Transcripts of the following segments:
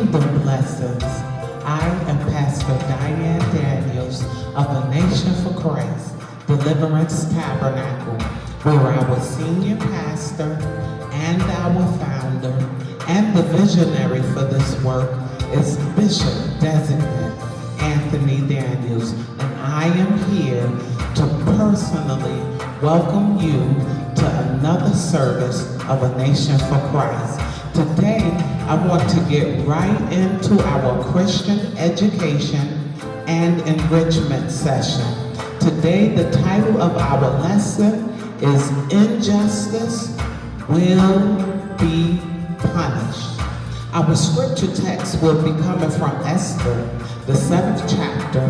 Kingdom blessings. I am Pastor Diane Daniels of the Nation for Christ Deliverance Tabernacle, where our senior pastor and our founder and the visionary for this work is Bishop Designate Anthony Daniels, and I am here to personally welcome you to another service of A Nation for Christ. Today, I want to get right into our Christian education and enrichment session. Today, the title of our lesson is Injustice Will Be Punished. Our scripture text will be coming from Esther, the 7th chapter,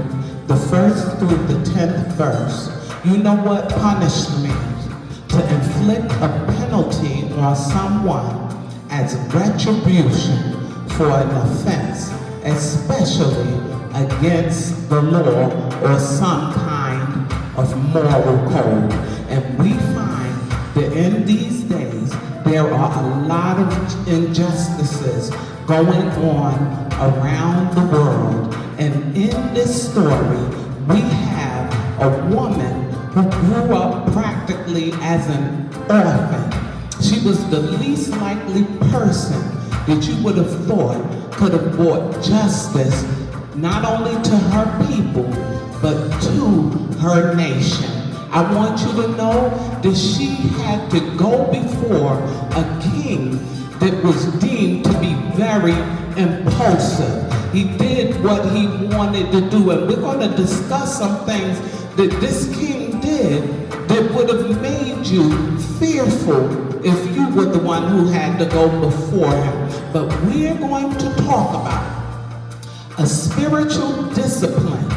the 1st through the 10th verse. You know what punish means? To inflict a penalty on someone as retribution for an offense, especially against the law or some kind of moral code. And we find that in these days, there are a lot of injustices going on around the world. And in this story, we have a woman who grew up practically as an orphan. She was the least likely person that you would have thought could have brought justice not only to her people, but to her nation. I want you to know that she had to go before a king that was deemed to be very impulsive. He did what he wanted to do, and we're going to discuss some things that this king did that would have made you fearful if you were the one who had to go before him. But we're going to talk about a spiritual discipline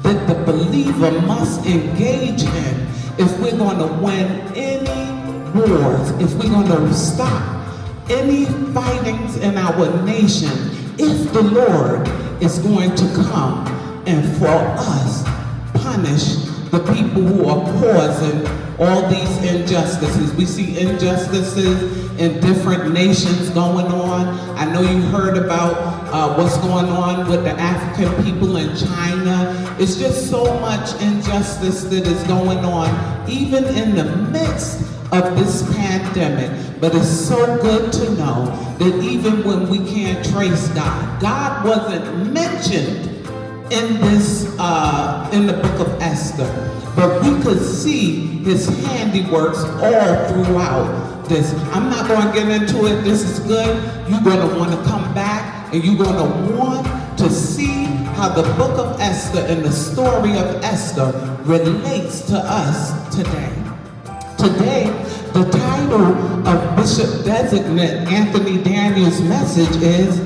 that the believer must engage in if we're going to win any wars, if we're going to stop any fightings in our nation, if the Lord is going to come and for us punish the people who are causing all these injustices. We see injustices in different nations going on. I know you heard about what's going on with the African people in China. It's just so much injustice that is going on, even in the midst of this pandemic. But it's so good to know that even when we can't trace God, God wasn't mentioned in this, in the book of Esther, but we could see his handiworks all throughout this. I'm not going to get into it. This is good. You're going to want to come back, and you're going to want to see how the book of Esther and the story of Esther relates to us today. Today, the title of Bishop Designate Anthony Daniels' message is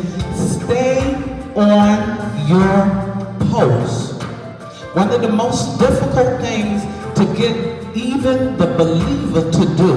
Stay on Your Post. One of the most difficult things to get even the believer to do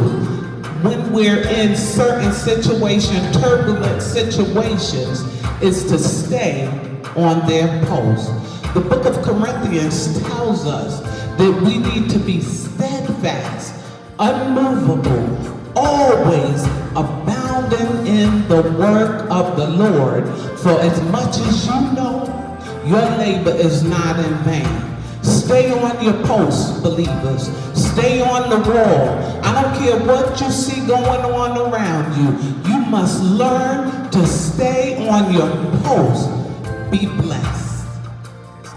when we're in certain situations, turbulent situations, is to stay on their post. The book of Corinthians tells us that we need to be steadfast, unmovable, always abounding in the work of the Lord, for as much as you know, your labor is not in vain. Stay on your post, believers. Stay on the wall. I don't care what you see going on around you. You must learn to stay on your post. Be blessed.